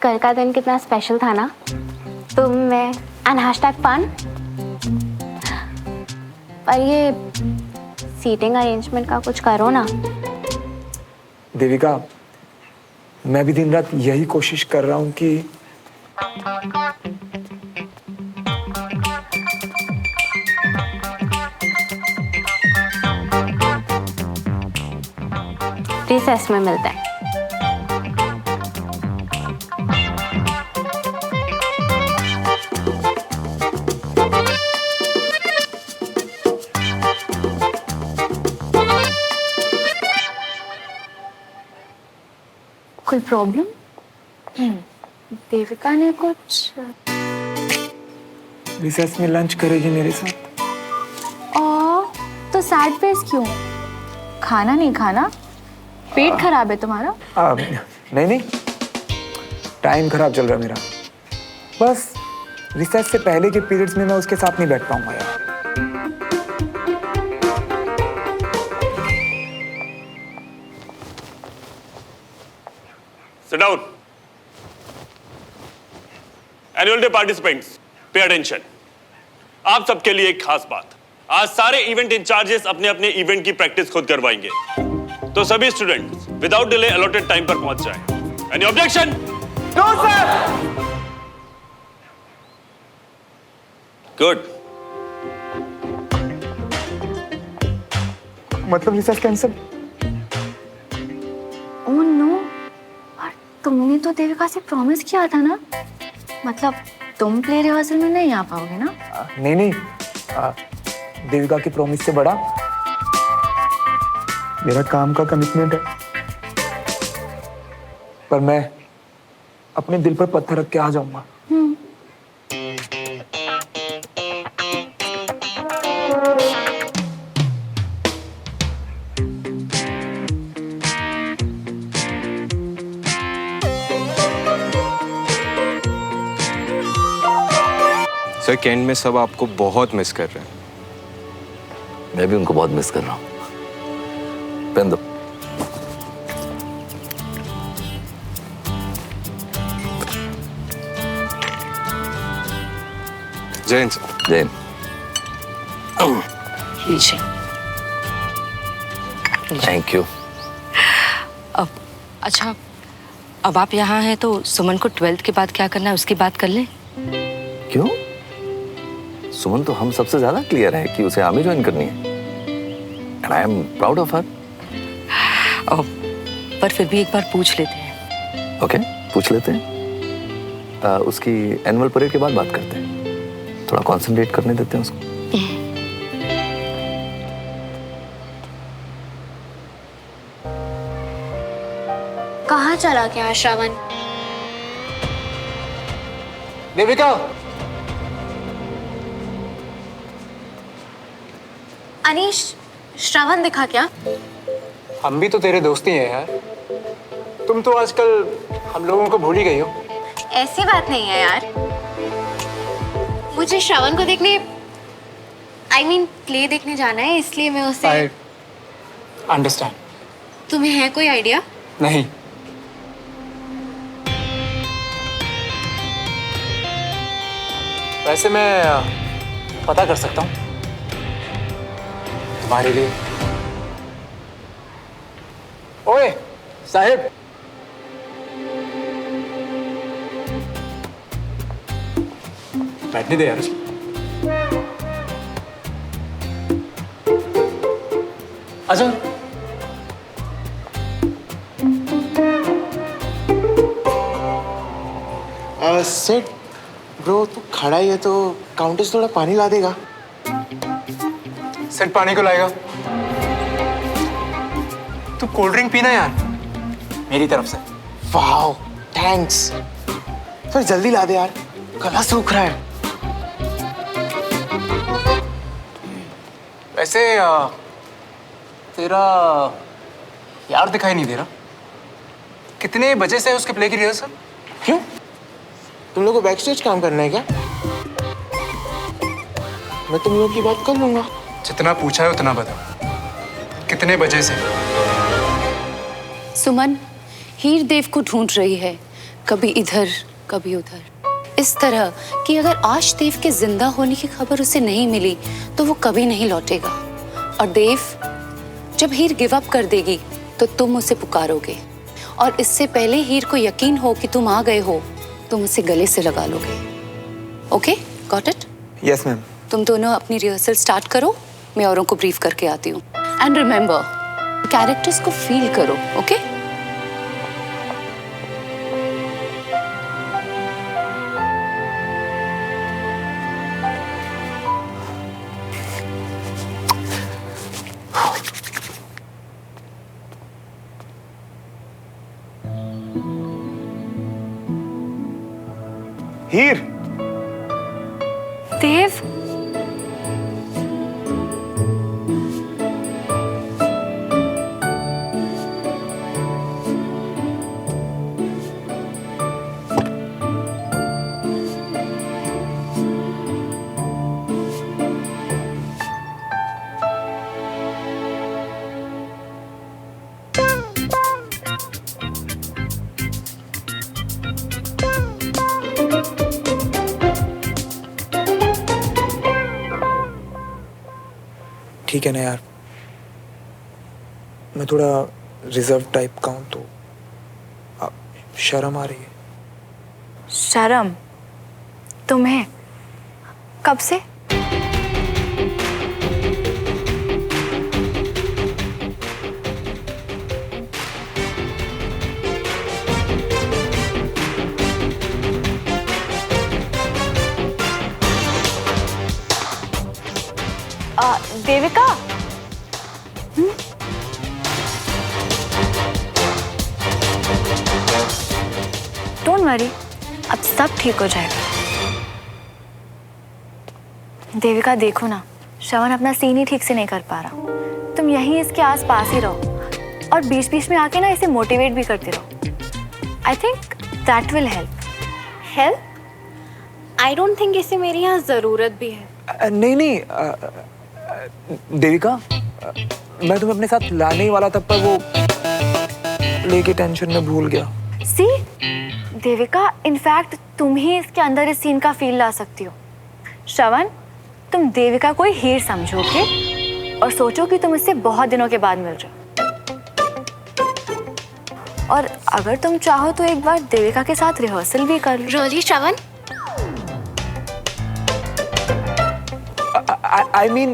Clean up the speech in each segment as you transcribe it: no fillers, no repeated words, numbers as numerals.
कल का दिन कितना स्पेशल था ना, तुम मैं एंड हैशटैग फन। पर ये सीटिंग अरेंजमेंट का कुछ करो ना। देविका, मैं भी दिन रात यही कोशिश कर रहा हूँ कि रिसेस में मिलते हैं। कोई प्रॉब्लम? देविका ने कुछ रिसेस में लंच करेगी मेरे साथ। तो सैड फेस क्यों? खाना नहीं खाना? पेट खराब है तुम्हारा? नहीं, टाइम खराब चल रहा है मेरा। बस रिसेस से पहले के पीरियड्स में मैं उसके साथ नहीं बैठ पाऊंगा यार। Sit down. Annual Day participants, pay attention. आप सबके लिए एक खास बात। आज सारे इवेंट इंचार्जेस अपने अपने इवेंट की प्रैक्टिस खुद करवाएंगे। तो सभी students without delay allotted time पर पहुंच जाएं। Any objection? No sir. Good. मतलब रिसेस कैंसिल? ओह नो, तुमने तो देविका से प्रॉमिस किया था ना, मतलब तुम प्ले रिहर्सल में नहीं आ पाओगे ना? नहीं, देविका की प्रॉमिस से बड़ा मेरा काम का कमिटमेंट है। पर मैं अपने दिल पर पत्थर रख के आ जाऊंगा। सर कैंट में सब आपको बहुत मिस कर रहे हैं। मैं भी उनको बहुत मिस कर रहा हूँ। पेन दो। Jain Jain thank you. अच्छा, अब आप यहाँ हैं तो सुमन को 12th के बाद क्या करना है उसकी बात कर लें। क्यों? सुमन तो हम सबसे ज्यादा क्लियर है कि उसे आर्मी ज्वाइन करनी है। And I am proud of her. पर फिर भी एक बार पूछ लेते हैं। ओके, पूछ लेते हैं। उसकी एनुअल परेड के बाद बात करते हैं। थोड़ा कंसंट्रेट करने देते हैं उसको। कहाँ चला गया श्रवण? देविका, अनीश, श्रवण दिखा क्या? हम भी तो तेरे दोस्त ही हैं यार। तुम तो आजकल हम लोगों को भूल ही गई हो। ऐसी बात नहीं है यार, मुझे श्रवण को देखने प्ले देखने जाना है, इसलिए मैं उसे। I understand. तुम्हें है कोई आइडिया? नहीं। वैसे मैं पता कर सकता हूँ तुम्हारे लिए। ओए साहिब, बैठने दे यार। अच्छा, सेठ ब्रो, तू खड़ा ही है तो काउंटर से थोड़ा पानी ला देगा? सेठ पानी को लाएगा। तू कोल्ड ड्रिंक पीना यार, मेरी तरफ से। वाह, थैंक्स। फिर जल्दी ला दे यार, गला सूख रहा है। वैसे तेरा यार दिखाई नहीं दे रहा। कितने बजे से है उसके प्ले की रिहर्सल? क्यों, तुम लोग को बैक स्टेज काम करना है क्या? मैं तुम लोग की बात कर लूंगा। जितना पूछा है उतना बता, कितने बजे से? सुमन हीर देव को ढूंढ रही है, कभी इधर कभी उधर, इस तरह कि अगर आज देव के जिंदा होने की खबर उसे नहीं मिली तो वो कभी नहीं लौटेगा। और देव, जब हीर गिव अप कर देगी तो तुम उसे पुकारोगे, और इससे पहले हीर को यकीन हो कि तुम आ गए हो, तुम उसे गले से लगा लोगे। Okay, got it? Yes ma'am. तुम दोनों अपनी रिहर्सल स्टार्ट करो, मैं औरों को ब्रीफ करके आती हूँ। एंड रिमेंबर, कैरेक्टर्स को फील करो, ओके? हीर, देव, ठीक है ना यार, मैं थोड़ा रिजर्व टाइप का हूँ तो शर्म आ रही है। शर्म? तुम्हें? कब से? देविका, डोंट वरी, अब सब ठीक हो जाएगा। देविका देखो ना, श्रवण अपना सीन ही ठीक से नहीं कर पा रहा। तुम यहीं इसके आस पास ही रहो और बीच बीच में आके ना इसे मोटिवेट भी करते रहो। I think that will help. Help? I don't think इसे मेरी यहाँ जरूरत भी है। नहीं नहीं देविका, मैं तुम्हें अपने साथ लाने ही वाला था, पर वो लेके टेंशन में भूल गया। सी देविका, इनफैक्ट तुम ही इसके अंदर इस सीन का फील ला सकती हो। श्रवण, तुम देविका को हीर समझोगे और सोचो कि तुम इससे बहुत दिनों के बाद मिल रहे हो। और अगर तुम चाहो तो एक बार देविका के साथ रिहर्सल भी कर लो। रोली श्रवण, I mean,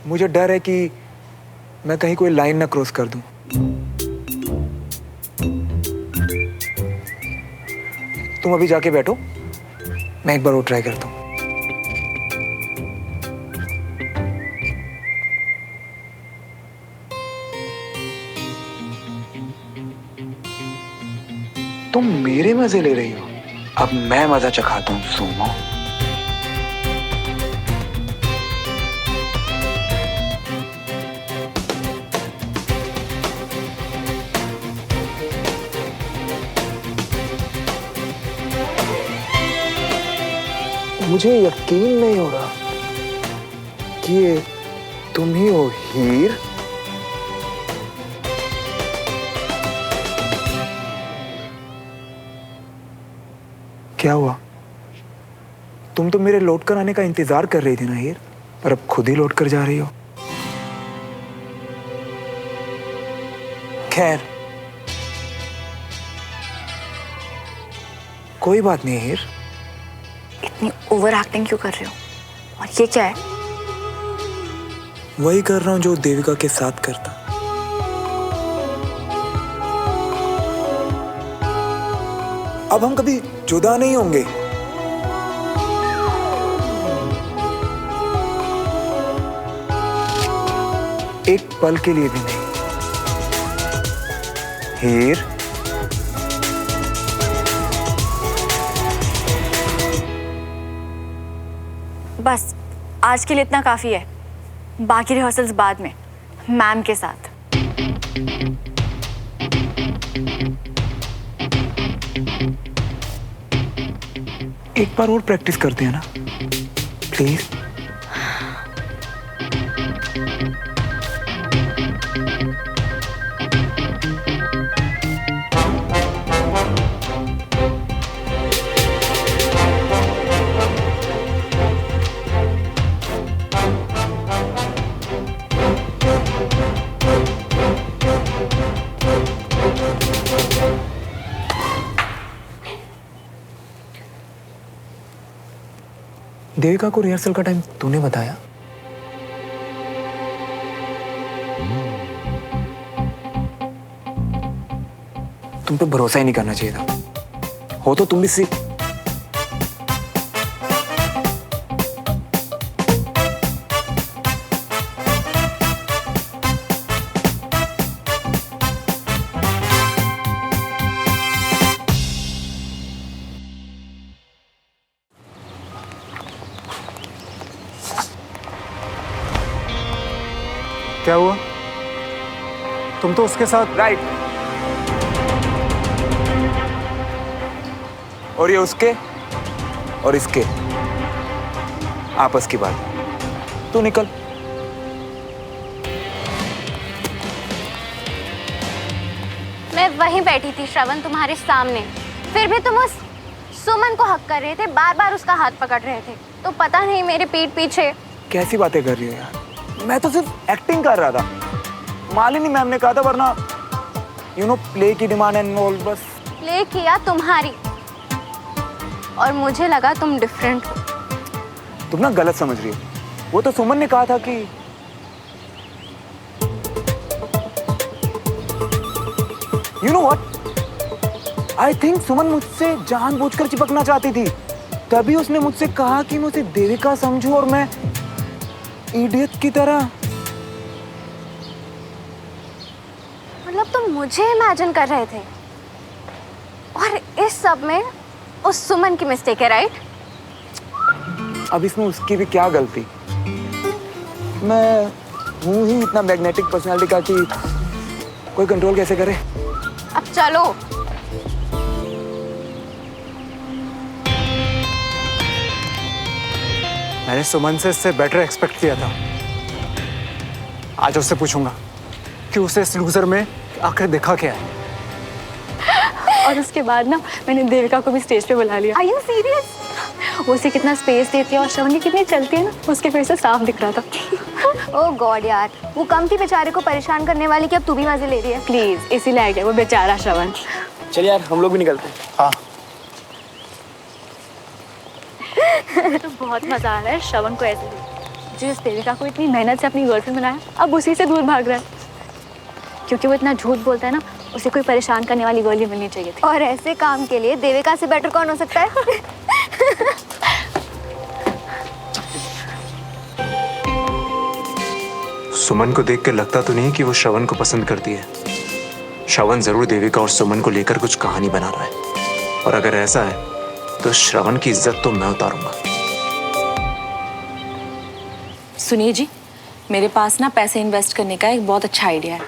मुझे डर है कि मैं कहीं कोई लाइन ना क्रॉस कर दूं। तुम अभी जाके बैठो, मैं एक बार और ट्राई करता हूं। तुम मेरे मजे ले रही हो, अब मैं मजा चखाता हूं सोमो। मुझे यकीन नहीं हो रहा कि ये तुम ही हो हीर। क्या हुआ? तुम तो मेरे लौट कर आने का इंतजार कर रही थी ना हीर, पर अब खुद ही लौट कर जा रही हो। खैर, कोई बात नहीं हीर। इतनी ओवर एक्टिंग क्यों कर रहे हो? और ये क्या है? वही कर रहा हूं जो देविका के साथ करता। अब हम कभी जुदा नहीं होंगे। एक पल के लिए भी नहीं हीर। बस आज के लिए इतना काफी है। बाकी रिहर्सल्स बाद में मैम के साथ। एक बार और प्रैक्टिस करते हैं ना प्लीज। देविका को रिहर्सल का टाइम तूने बताया? तुम पे भरोसा ही नहीं करना चाहिए था। हो तो तुम भी सी क्या हुआ? तुम तो उसके साथ। राइट। और ये उसके और इसके आपस की बात। तू निकल। मैं वहीं बैठी थी श्रवण, तुम्हारे सामने, फिर भी तुम उस सुमन को हक कर रहे थे, बार बार उसका हाथ पकड़ रहे थे। तो पता नहीं मेरे पीठ पीछे। कैसी बातें कर रही हो यार? मैं तो सिर्फ एक्टिंग कर रहा था। मालिनी मैम ने कहा था, वरना प्ले की डिमांड एंड ऑल। बस प्ले किया तुम्हारी, और मुझे लगा तुम डिफरेंट हो। तुम ना गलत समझ रही हो। वो तो सुमन ने कहा था कि you know what, I think Suman मुझसे जानबूझकर चिपकना चाहती थी। तभी उसने मुझसे कहा कि मैं उसे देविका समझूं, और मैं इडियट की तरह। मतलब तुम मुझे इमेजिन कर रहे थे, और इस सब में उस सुमन की मिस्टेक है, राइट? अब इसमें उसकी भी क्या गलती? मैं हूं ही इतना मैग्नेटिक पर्सनालिटी का कि कोई कंट्रोल कैसे करे। अब चलो। मैंने सुमन से इससे बेटर एक्सपेक्ट किया था। आज उससे पूछूंगा कि उसे इस लूजर में आखिर देखा क्या है। और उसके बाद ना मैंने देविका को भी स्टेज पे बुला लिया। Are you serious? वो उसे कितना स्पेस देती है और श्रवण की कितनी चलती है ना, उसके फेस से साफ दिख रहा था। ओह गॉड यार, वो कम थी बेचारे को परेशान करने वाली कि अब तू भी मजे ले रही है। प्लीज, इसीलिए आ गया वो बेचारा श्रवण। चल यार, हम लोग भी निकलते हैं। हाँ। तो बहुत मजा आ रहा है श्रवण को ऐसे जिस देविका को इतनी मेहनत से अपनी गर्लफ्रेंड बनाया, अब उसी से दूर भाग रहा है। क्योंकि वो इतना झूठ बोलता है ना, उसे कोई परेशान करने वाली गर्ल ही मिलनी चाहिए थी। और ऐसे काम के लिए देविका से बेटर कौन हो सकता है? सुमन को देख के लगता तो नहीं कि वो श्रवण को पसंद करती है। श्रवण जरूर देविका और सुमन को लेकर कुछ कहानी बना रहा है, और अगर ऐसा है तो श्रवण की इज्जत तो मैं उतारूंगा। सुनिए जी, मेरे पास ना पैसे इन्वेस्ट करने का एक बहुत अच्छा आइडिया है।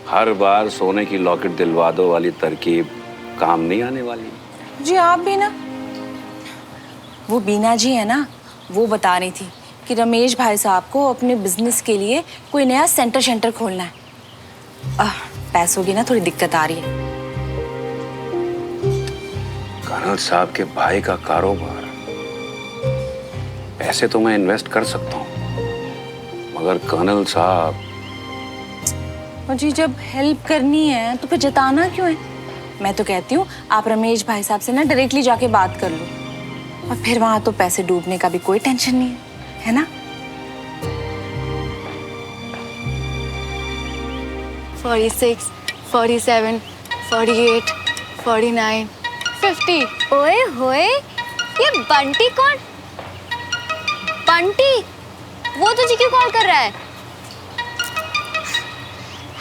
हर बार सोने की लॉकेट दिलवा दो वाली तरकीब काम नहीं आने वाली। जी आप भी ना, वो बीना जी है ना, वो बता रही थी कि रमेश भाई साहब को अपने बिजनेस के लिए कोई नया सेंटर खोलना है। पैसों की ना थोड़ी दिक्कत आ रही है। कर्नल साहब के भाई का कारोबार, पैसे तो मैं इन्वेस्ट कर सकता हूँ, मगर कर्नल साहब। और जी जब हेल्प करनी है तो फिर जताना क्यों है? मैं तो कहती हूँ आप रमेश भाई साहब से ना डायरेक्टली जाके बात कर लो, और फिर वहां तो पैसे डूबने का भी कोई टेंशन नहीं है ना? 46, 47, 48, 49, 50। ओए होए, ये बंटी कौन? बंटी, वो तुझे क्यों कॉल कर रहा है?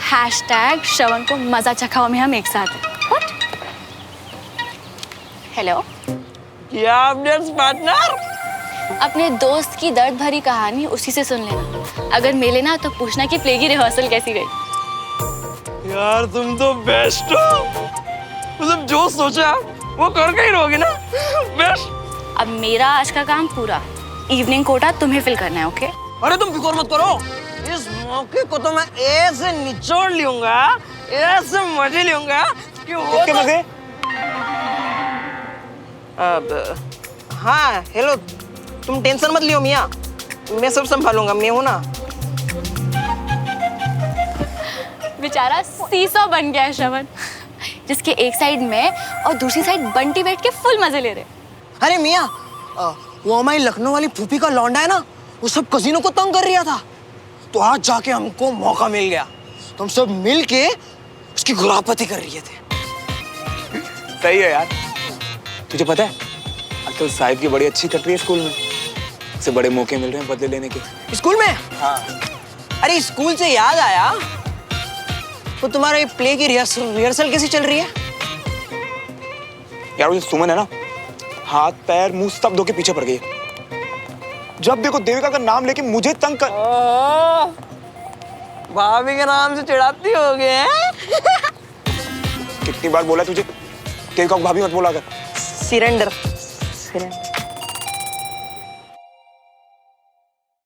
हैशटैग श्रवण को मजा चखाओ में हम एक साथ हैं। What? हेलो, क्या अपडेट्स पार्टनर? अपने दोस्त की दर्द भरी कहानी उसी से सुन लेना। अगर मिले ना तो पूछना कि प्ले की रिहर्सल कैसी गई। यार तुम तो बेस्ट हो, मतलब जो सोचा वो करके ही रहोगे ना। बेस्ट। अब मेरा आज का काम पूरा, इवनिंग कोटा तुम्हें फिल करना है, ओके? अरे तुम फिक्र मत करो, इस मौके को तो मैं ऐसे निचोड़ लूंगा, ऐसे मजे लूंगा कि वो किसके मजे? अब हाँ हेलो, तुम टेंशन मत लियो मियाँ, मैं सब संभालूंगा, मैं हूं ना। बेचारा सीसो बन गया है श्रवण, जिसके एक साइड में और दूसरी साइड बंटी बैठ के फुल मजे ले रहे। अरे मियाँ, वो हमारी लखनऊ वाली फूफी का लौंडा है ना, वो सब कजीनों को तंग कर रहा था। तो आज जाके हमको मौका मिल गया, तो हम सब मिल के उसकी गुरापती कर रहे थे। सही है यार। तुझे पता है आजकल साहिब की बड़ी अच्छी कट रही है स्कूल में, उसे बड़े मौके मिल रहे हैं बदले लेने के। स्कूल में? हाँ। अरे स्कूल से याद आया, तो तुम्हारा ये प्ले की रिहर्सल कैसी चल रही है? यार वो सुमन है ना, हाथ पैर मुंह सब धो के पीछे पड़ गई है। जब देखो देविका का नाम लेके मुझे तंग कर। भाभी के नाम से चिढ़ाती हो गए। कितनी बार बोला तुझे देविका को भाभी मत बोला कर। सिरेंडर।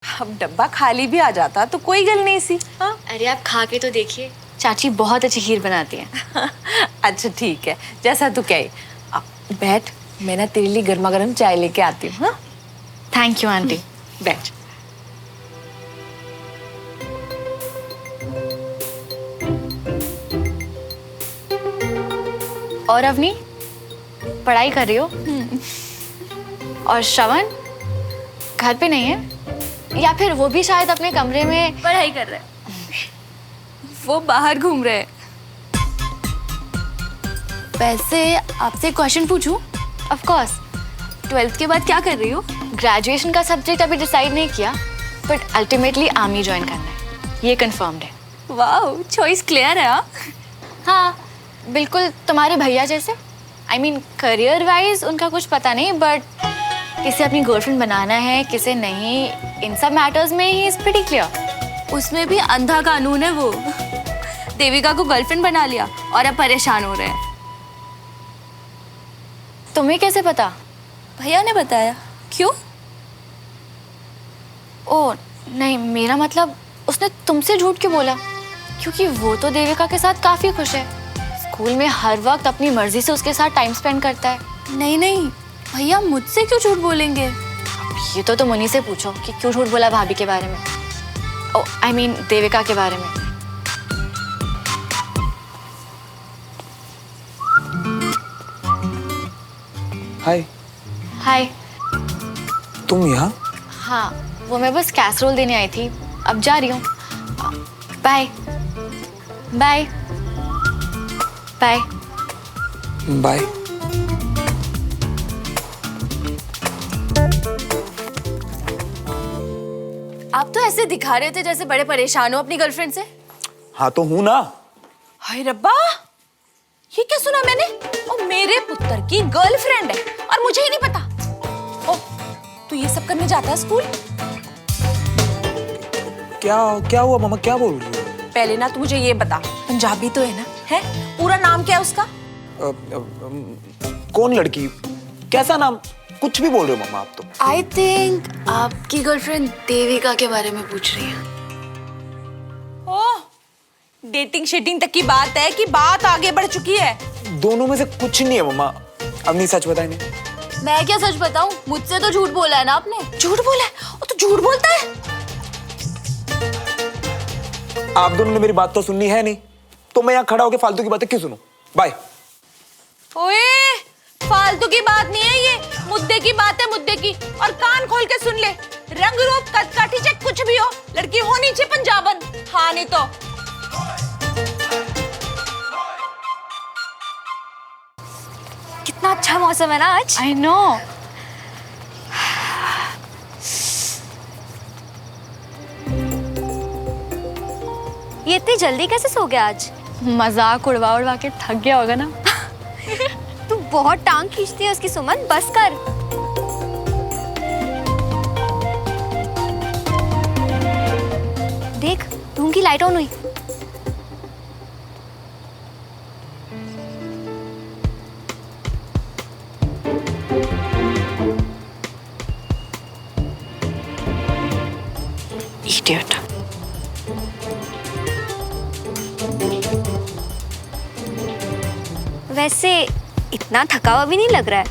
अब डब्बा खाली भी आ जाता तो कोई गल नहीं सी। हाँ अरे आप खा के तो देखिए, चाची बहुत अच्छी खीर बनाती हैं। अच्छा ठीक है, जैसा तू कहे। अब बैठ, मैं ना तेरे लिए गर्मा गर्म चाय लेके आती हूँ। हाँ थैंक यू आंटी। बैठ। और अवनी पढ़ाई कर रही हो? और श्रवण घर पे नहीं है, या फिर वो भी शायद अपने कमरे में पढ़ाई कर रहा है? वो बाहर घूम रहे हैं। वैसे आपसे क्वेश्चन पूछूं? Of course. 12th के बाद क्या कर रही हो? ग्रेजुएशन का सब्जेक्ट अभी डिसाइड नहीं किया, बट अल्टीमेटली आर्मी ज्वाइन करना है, ये कंफर्म्ड है। वाह, चॉइस क्लियर है। हाँ बिल्कुल तुम्हारे भैया जैसे। आई मीन करियर वाइज उनका कुछ पता नहीं, बट किसे अपनी गर्लफ्रेंड बनाना है किसे नहीं, इन सब मैटर्स में ही इज प्रीटी क्लियर। उसमें भी अंधा कानून है वो। देविका को गर्लफ्रेंड बना लिया और अब परेशान हो रहे हैं। तुम्हें कैसे पता? भैया ने बताया। क्यों? ओ नहीं, मेरा मतलब उसने तुमसे झूठ क्यों बोला? क्योंकि वो तो देविका के साथ काफी खुश है, स्कूल में हर वक्त अपनी मर्जी से उसके साथ टाइम स्पेंड करता है। नहीं नहीं, भैया मुझसे क्यों झूठ बोलेंगे? ये तो तुम उन्हीं से पूछो कि क्यों झूठ बोला भाभी के बारे में। ओ आई मीन देविका के बारे में। हाय। हाय। तुम यहाँ? हाँ वो मैं बस कैसरोल देने आई थी, अब जा रही हूँ। Bye bye bye bye. आप तो ऐसे दिखा रहे थे जैसे बड़े परेशान हो अपनी गर्लफ्रेंड से। हाँ तो हूँ ना। हाय रब्बा, ये क्या सुना मैंने? ओ मेरे पुत्र की गर्लफ्रेंड है और मुझे ही नहीं पता। ओ तू ये सब करने जाता है स्कूल? क्या हुआ मामा, क्या बोल रही हो? पहले ना तू मुझे ये बता, पंजाबी तो है ना? है? पूरा नाम क्या है उसका? कौन लड़की, कैसा नाम, कुछ भी बोल रहे हो मामा आप तो। आई थिंक आपकी गर्लफ्रेंड देविका के बारे में पूछ रही है। ओह, डेटिंग शेटिंग तक की बात है कि बात आगे बढ़ चुकी है? दोनों में से कुछ नहीं है मामा। अब नहीं, सच बताए नहीं। मैं क्या सच बताऊं? मुझसे तो झूठ बोला है ना आपने। झूठ बोला है? वो तो झूठ बोलता है। आप दोनों ने मेरी बात तो सुननी है नहीं, तो मैं यहाँ खड़ा होकर फालतू की बातें क्यों सुनूं? बाय। ओए, फालतू की बात नहीं है ये, मुद्दे की बात है, मुद्दे की। और कान खोल के सुन ले, रंग रूप कद काठी चाहे कुछ भी हो, लड़की होनी चाहिए पंजाबन। हाँ नहीं तो कितना अच्छा मौसम है ना आज। I know. ये इतनी जल्दी कैसे सो गया आज? मजाक उड़वा उड़वा के थक गया होगा ना। तू बहुत टांग खींचती है उसकी सुमन, बस कर। देख धूम की लाइट ऑन हुई। Idiot. वैसे इतना थका हुआ भी नहीं लग रहा है।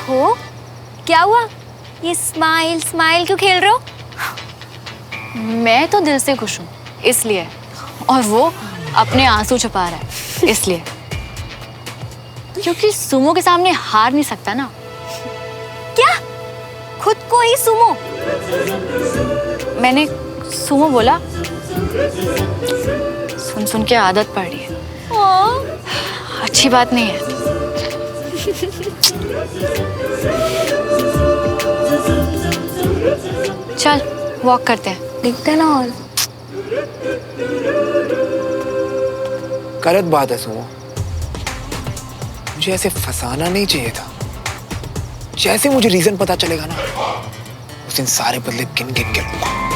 ओहो, क्या हुआ? ये स्माइल स्माइल क्यों खेल रहे हो? मैं तो दिल से खुश हूँ इसलिए, और वो अपने आंसू छुपा रहा है इसलिए, क्योंकि सुमो के सामने हार नहीं सकता ना। क्या? खुद को ही सुमो? मैंने सुमो बोला, सुन सुन के आदत पड़ रही है। अच्छी बात नहीं है। चल वॉक करते हैं, दिखते ना। और गलत बात है सुमो, मुझे ऐसे फंसाना नहीं चाहिए था। जैसे मुझे रीजन पता चलेगा ना, उस दिन सारे बदले गिन गिन के लूंगा।